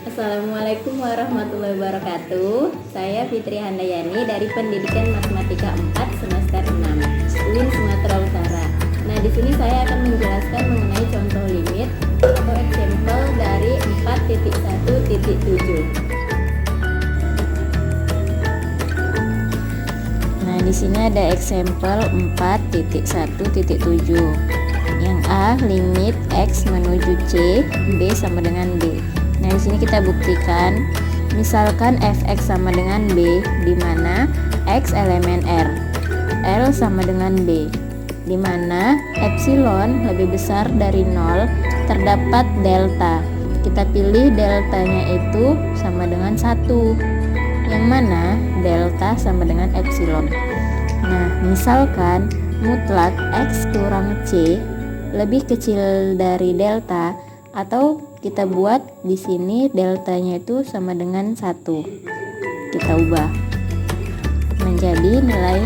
Assalamualaikum warahmatullahi wabarakatuh. Saya Fitri Handayani dari Pendidikan Matematika 4 semester 6 UIN Sumatera Utara. Nah, di sini saya akan menjelaskan mengenai contoh limit atau example dari 4.1.7. Nah, di sini ada example 4.1.7. Yang A, limit X menuju C, B sama dengan B. Nah, di sini kita buktikan, misalkan fx sama dengan b, di mana x elemen r, l sama dengan b, di mana epsilon lebih besar dari 0, terdapat delta. Kita pilih deltanya itu sama dengan 1, yang mana delta sama dengan epsilon. Nah, misalkan mutlak x kurang c lebih kecil dari delta, atau kita buat di sini deltanya itu sama dengan 1. Kita ubah menjadi nilai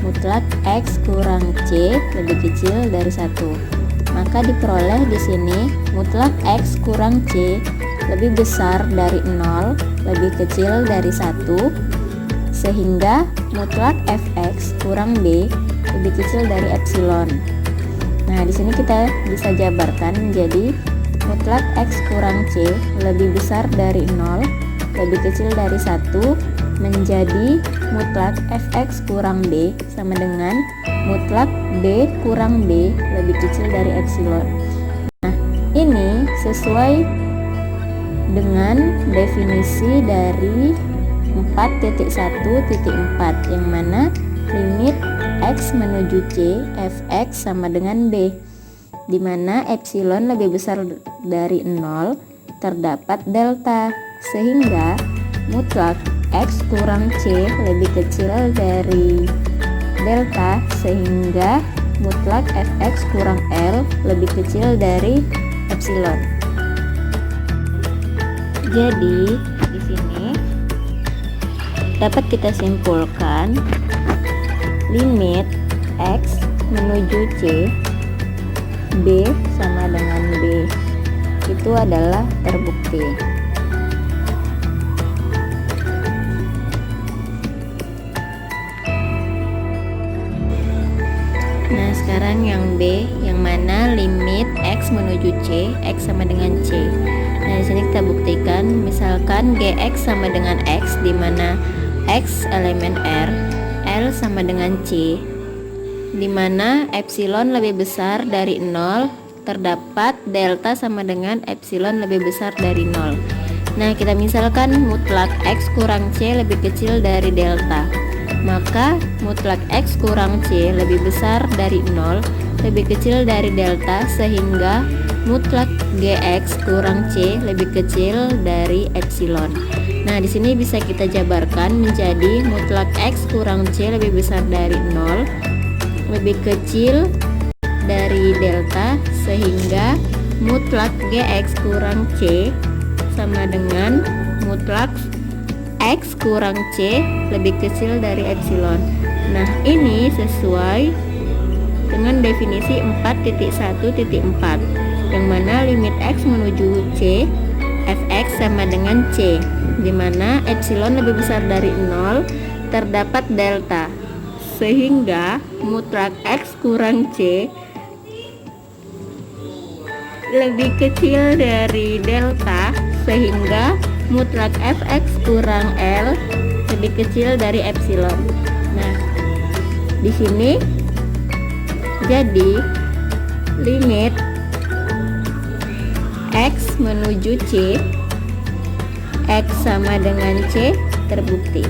mutlak x kurang c lebih kecil dari 1. Maka diperoleh di sini mutlak x kurang c lebih besar dari 0, lebih kecil dari 1, sehingga mutlak fx kurang b lebih kecil dari epsilon. Nah, di sini kita bisa jabarkan menjadi mutlak x kurang c lebih besar dari 0, lebih kecil dari 1, menjadi mutlak fx kurang b sama dengan mutlak b kurang b lebih kecil dari epsilon. Nah, ini sesuai dengan definisi dari 4.1.4, yang mana limit x menuju c fx sama dengan b, di mana epsilon lebih besar dari 0, terdapat delta, sehingga mutlak x kurang c lebih kecil dari delta, sehingga mutlak fx kurang l lebih kecil dari epsilon. Jadi di sini dapat kita simpulkan limit x menuju c B sama dengan B itu adalah terbukti. Nah, sekarang yang B, yang mana limit x menuju C, x sama dengan C. Nah, di sini kita buktikan, misalkan gx sama dengan x, di mana x elemen r, l sama dengan c, di mana epsilon lebih besar dari 0, terdapat delta sama dengan epsilon lebih besar dari 0. Nah, kita misalkan mutlak x kurang c lebih kecil dari delta, maka mutlak x kurang c lebih besar dari 0, lebih kecil dari delta, sehingga mutlak gx kurang c lebih kecil dari epsilon. Nah, di sini bisa kita jabarkan menjadi mutlak x kurang c lebih besar dari 0, lebih kecil dari delta, sehingga mutlak gx kurang c sama dengan mutlak x kurang c lebih kecil dari epsilon. Nah, ini sesuai dengan definisi 4.1.4, yang mana limit x menuju c fx sama dengan c, di mana epsilon lebih besar dari 0, terdapat delta, sehingga mutlak x kurang c lebih kecil dari delta, sehingga mutlak fx kurang l lebih kecil dari epsilon. Nah, di sini jadi limit x menuju c, x sama dengan c terbukti.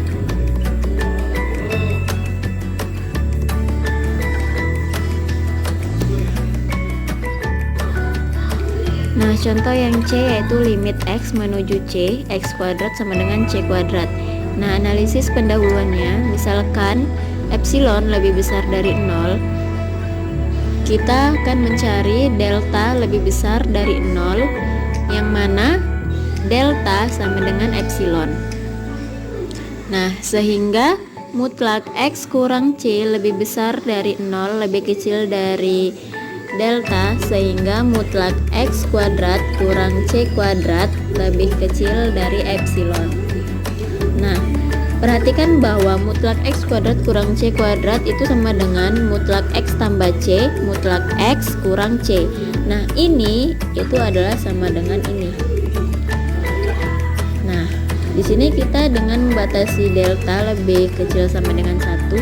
Nah, contoh yang C yaitu limit x menuju c, x kuadrat sama dengan c kuadrat. Nah, analisis pendahuluannya, misalkan epsilon lebih besar dari 0, kita akan mencari delta lebih besar dari 0, yang mana delta sama dengan epsilon. Nah, sehingga mutlak x kurang c lebih besar dari 0, lebih kecil dari delta sehingga mutlak X kuadrat kurang C kuadrat lebih kecil dari epsilon. Nah, perhatikan bahwa mutlak X kuadrat kurang C kuadrat itu sama dengan mutlak X tambah C, mutlak X kurang C. Nah, ini itu adalah sama dengan ini. Nah, di sini kita dengan membatasi delta lebih kecil sama dengan 1,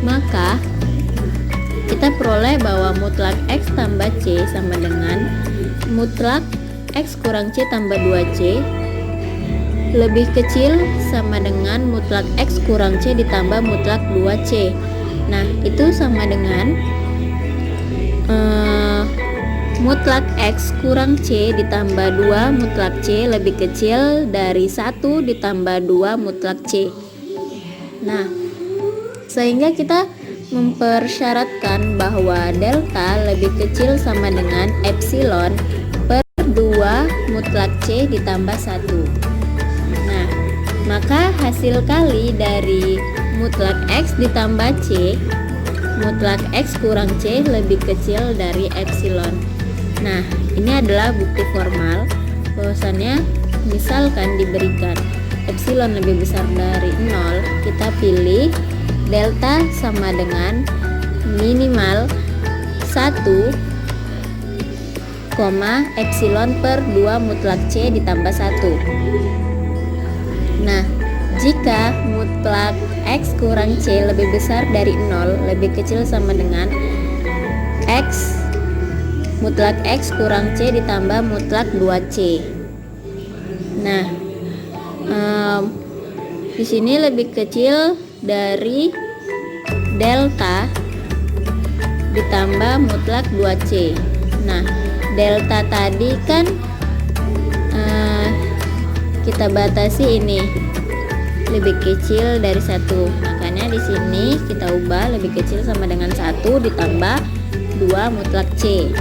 maka kita peroleh bahwa mutlak X tambah C sama dengan mutlak X kurang C tambah 2C lebih kecil sama dengan mutlak X kurang C ditambah mutlak 2C. Nah, itu sama dengan mutlak X kurang C ditambah 2 mutlak C lebih kecil dari 1 ditambah 2 mutlak C. Nah, sehingga kita mempersyaratkan bahwa delta lebih kecil sama dengan epsilon per 2 mutlak C ditambah 1. Nah, maka hasil kali dari mutlak X ditambah C, mutlak X kurang C lebih kecil dari epsilon. Nah, ini adalah bukti formal bahwasannya misalkan diberikan epsilon lebih besar dari 0, kita pilih delta sama dengan minimal 1, epsilon per 2 mutlak C ditambah 1. Nah, jika mutlak X kurang C lebih besar dari 0, lebih kecil sama dengan X mutlak X kurang C ditambah mutlak 2C. Nah, di sini lebih kecil dari delta ditambah mutlak 2C. Nah, delta tadi kan kita batasi ini lebih kecil dari 1. Makanya di sini kita ubah lebih kecil sama dengan 1 ditambah 2 mutlak C.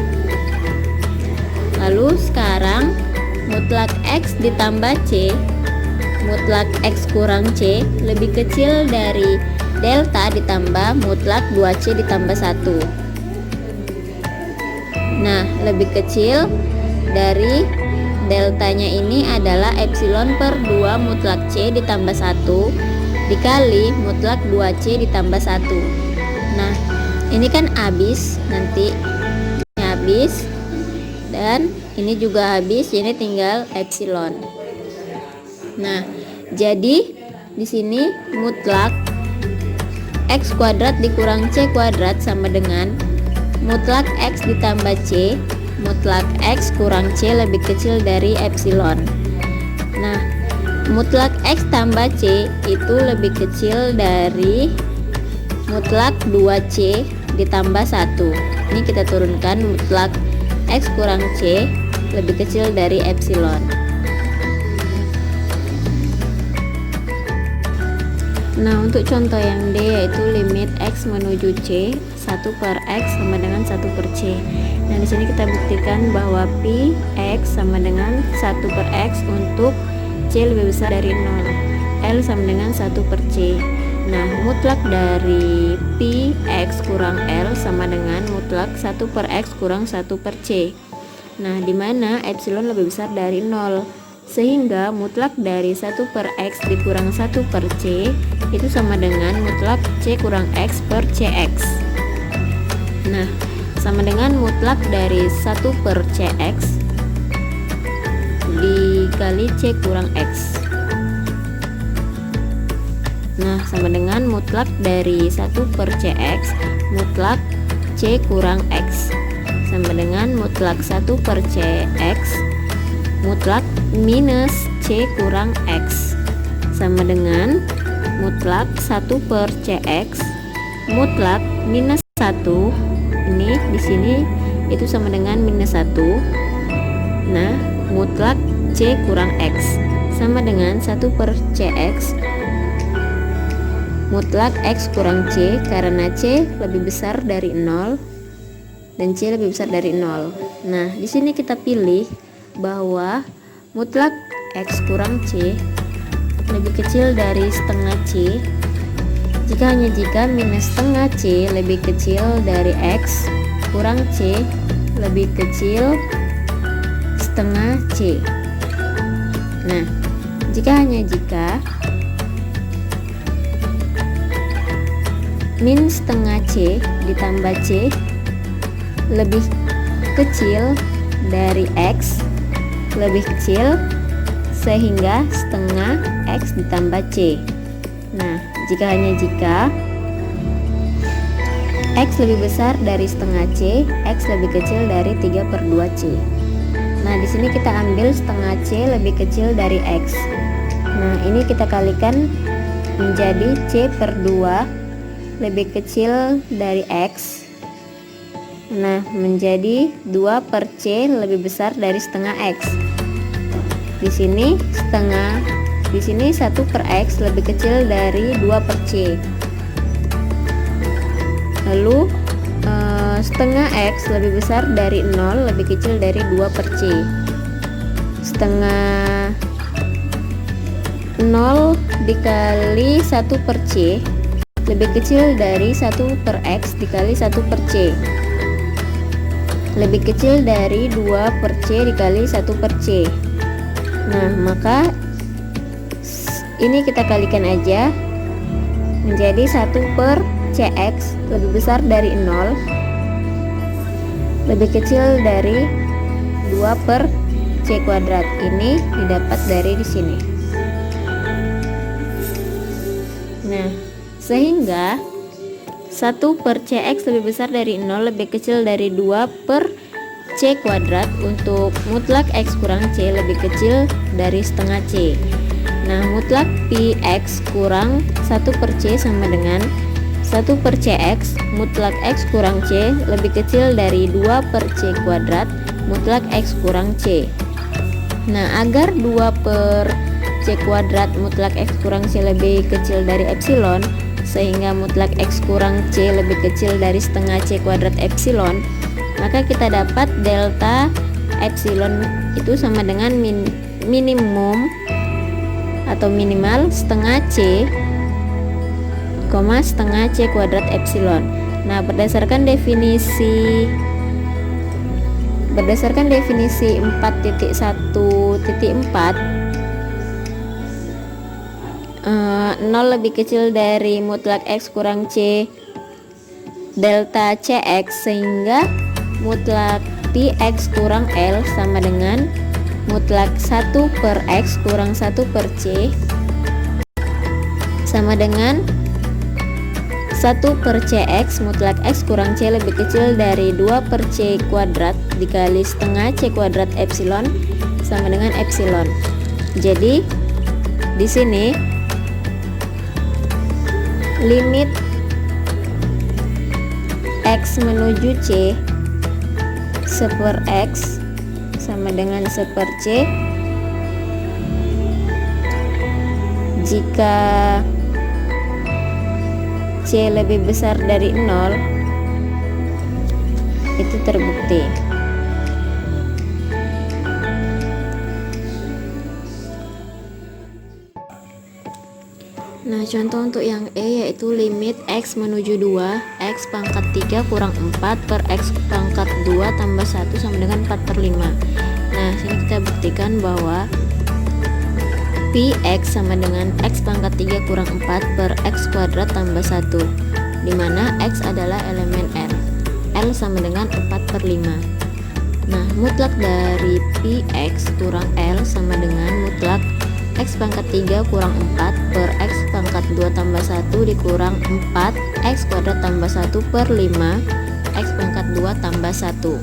Lalu sekarang mutlak X ditambah C, mutlak X kurang C lebih kecil dari delta ditambah mutlak 2C ditambah 1. Nah, lebih kecil dari deltanya ini adalah epsilon per 2 mutlak C ditambah 1 dikali mutlak 2C ditambah 1. Nah, ini kan habis, nanti ini habis dan ini juga habis, ini tinggal epsilon. Nah, jadi di sini mutlak X kuadrat dikurang C kuadrat sama dengan mutlak X ditambah C, mutlak X kurang C lebih kecil dari epsilon. Nah, mutlak X tambah C itu lebih kecil dari mutlak 2C ditambah 1. Ini kita turunkan mutlak X kurang C lebih kecil dari epsilon. Nah, untuk contoh yang D yaitu limit X menuju C 1 per X sama dengan 1 per C. Nah, di sini kita buktikan bahwa Pi X sama dengan 1 per X untuk C lebih besar dari 0. L sama dengan 1 per C. Nah, mutlak dari Pi X kurang L sama dengan mutlak 1 per X kurang 1 per C. Nah, di mana epsilon lebih besar dari 0. Sehingga mutlak dari 1 per X dikurang 1 per C itu sama dengan mutlak C kurang X per CX. Nah, sama dengan mutlak dari 1 per CX dikali C kurang X. Nah, sama dengan mutlak dari 1 per CX mutlak C kurang X sama dengan mutlak 1 per CX mutlak minus C kurang X sama dengan mutlak 1 per CX mutlak minus 1. Ini di sini itu sama dengan minus 1. Nah, mutlak C kurang X sama dengan 1 per CX mutlak X kurang C karena C lebih besar dari 0 dan C lebih besar dari 0. Nah, di sini kita pilih bahwa mutlak X kurang C lebih kecil dari setengah C jika minus setengah C lebih kecil dari X kurang C lebih kecil setengah C. Nah, jika min setengah C ditambah C lebih kecil dari X lebih kecil, sehingga setengah X ditambah C. Nah, jika X lebih besar dari setengah C, X lebih kecil dari 3/2 C. Nah, di sini kita ambil setengah C lebih kecil dari X. Nah, ini kita kalikan menjadi C/2 lebih kecil dari X. Nah, menjadi 2/C lebih besar dari setengah X. Di sini 1/X lebih kecil dari 2/C. Lalu setengah X lebih besar dari 0 lebih kecil dari 2/C. Setengah 0 dikali 1/C lebih kecil dari 1/X dikali 1/C, lebih kecil dari 2/C dikali 1/C. Nah, maka ini kita kalikan aja menjadi 1/CX lebih besar dari 0 lebih kecil dari 2/C kuadrat. Ini didapat dari di sini. Nah, sehingga 1/CX lebih besar dari 0 lebih kecil dari 2/C kuadrat untuk mutlak X kurang C lebih kecil dari setengah C. Nah, mutlak PX kurang 1/C sama dengan 1/CX mutlak X kurang C lebih kecil dari 2/C kuadrat mutlak X kurang C. Nah, agar 2/C kuadrat mutlak X kurang C lebih kecil dari epsilon, sehingga mutlak X kurang C lebih kecil dari setengah C kuadrat epsilon, maka kita dapat delta epsilon itu sama dengan minimum atau minimal setengah C, setengah C kuadrat epsilon. Nah, berdasarkan definisi 4.1.4, 0 lebih kecil dari mutlak X kurang C delta CX, sehingga mutlak PX kurang L sama dengan mutlak 1/X kurang 1/C sama dengan 1/CX mutlak X kurang C lebih kecil dari 2/C kuadrat dikali setengah C kuadrat epsilon sama dengan epsilon. Jadi di sini limit X menuju C 1/X sama dengan 1/C jika C lebih besar dari 0 itu terbukti. Nah, contoh untuk yang E yaitu limit X menuju 2 X pangkat 3 kurang 4 per X pangkat 2 tambah 1 sama dengan 4/5. Nah, sini kita buktikan bahwa Px sama dengan X pangkat 3 kurang 4 per X kuadrat tambah 1, dimana X adalah elemen R. L sama dengan 4/5. Nah, mutlak dari Px kurang L sama dengan mutlak X pangkat 3 kurang 4 per X pangkat 2 tambah 1 dikurang 4 X kuadrat tambah 1/5 X pangkat 2 tambah 1.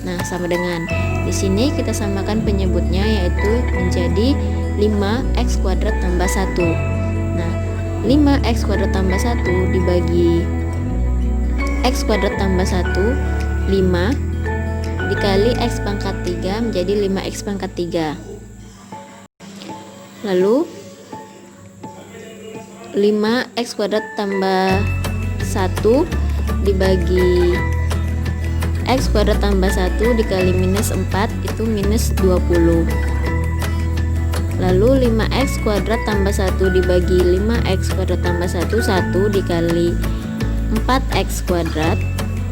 Nah, sama dengan di sini kita samakan penyebutnya yaitu menjadi 5X kuadrat tambah 1. Nah, 5X kuadrat tambah 1 dibagi X kuadrat tambah 1, 5 dikali X pangkat 3 menjadi 5X pangkat 3. Lalu 5X kuadrat tambah 1 dibagi X kuadrat tambah 1 dikali minus 4 itu minus 20. Lalu 5X kuadrat tambah 1 dibagi 5X kuadrat tambah 1, 1 dikali 4X kuadrat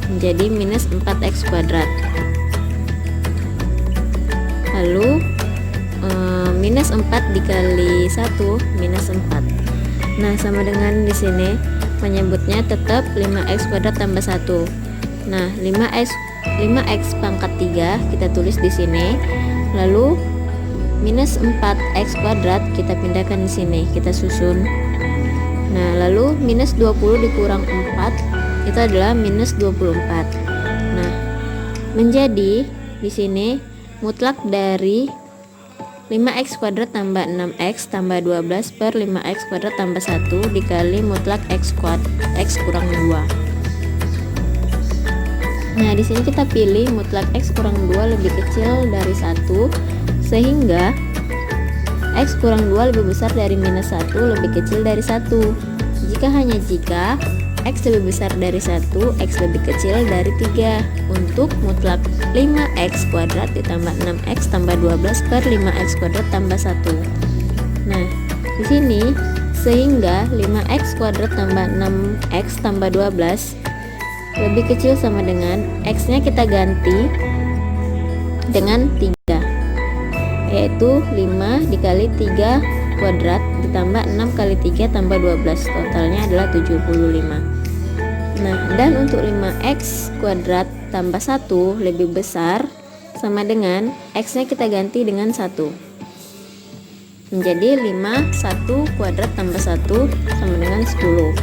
menjadi minus 4x kuadrat. Lalu minus 4 dikali 1 minus 4. Nah, sama dengan di sini menyebutnya tetap 5x kuadrat tambah 1. Nah, 5x pangkat 3 kita tulis di sini. Lalu minus 4x kuadrat kita pindahkan di sini, kita susun. Nah, lalu minus 20 dikurang 4 itu adalah minus 24. Nah, menjadi di sini mutlak dari 5x kuadrat tambah 6x tambah 12 per 5x kuadrat tambah 1 dikali mutlak x kurang 2. Nah, di sini kita pilih mutlak x kurang 2 lebih kecil dari 1 sehingga x kurang 2 lebih besar dari minus 1 lebih kecil dari 1. Jika x lebih besar dari 1, x lebih kecil dari 3 untuk mutlak 5x kuadrat ditambah 6x tambah 12 per 5x kuadrat tambah 1. Nah, di sini sehingga 5x kuadrat tambah 6x tambah 12 lebih kecil sama dengan x-nya kita ganti dengan 3, yaitu 5 dikali 3 kuadrat ditambah 6 kali 3 tambah 12, totalnya adalah 75. Nah, dan untuk 5x kuadrat tambah 1 lebih besar sama dengan x-nya kita ganti dengan 1, menjadi 1 kuadrat tambah 1 sama dengan 10.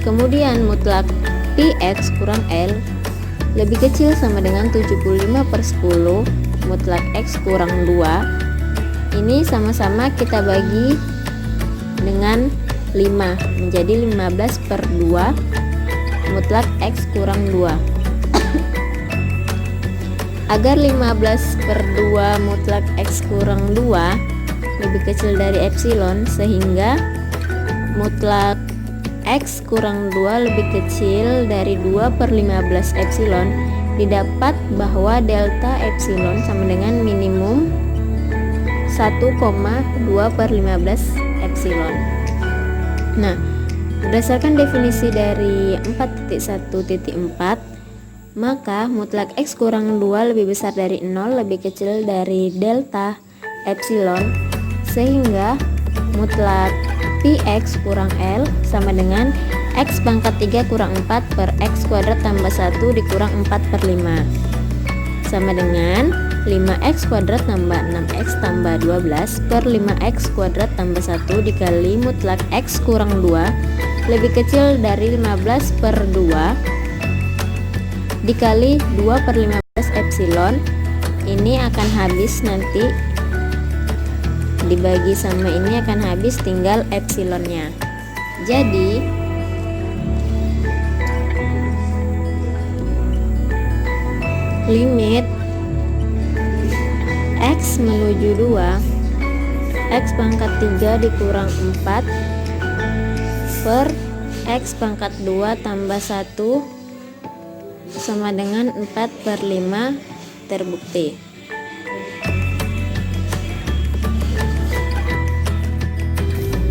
Kemudian mutlak px kurang l lebih kecil sama dengan 75 per 10 mutlak x kurang 2. Ini sama-sama kita bagi dengan 5 menjadi 15 per 2 mutlak x kurang 2. Agar 15 per 2 mutlak x kurang 2 lebih kecil dari epsilon sehingga mutlak x kurang 2 lebih kecil dari 2 per 15 epsilon, didapat bahwa delta epsilon sama dengan minimum 1,2 per 15 epsilon. Nah, berdasarkan definisi dari 4.1.4, maka mutlak x kurang 2 lebih besar dari 0 lebih kecil dari delta epsilon sehingga mutlak px kurang l sama dengan x pangkat 3 kurang 4 per x kuadrat tambah 1 dikurang 4 per 5 sama dengan 5x kuadrat tambah 6x tambah 12 per 5x kuadrat tambah 1 dikali mutlak x kurang 2 lebih kecil dari 15 per 2 dikali 2 per 15 epsilon. Ini akan habis nanti dibagi sama ini akan habis, tinggal epsilonnya. Jadi limit x menuju 2 x pangkat 3 dikurang 4 per x pangkat 2 tambah 1 sama dengan 4 per 5 terbukti.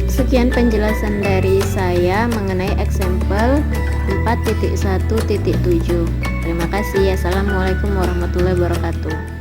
Sekian penjelasan dari saya mengenai eksempel 4.1.7. Terima kasih. Assalamualaikum warahmatullahi wabarakatuh.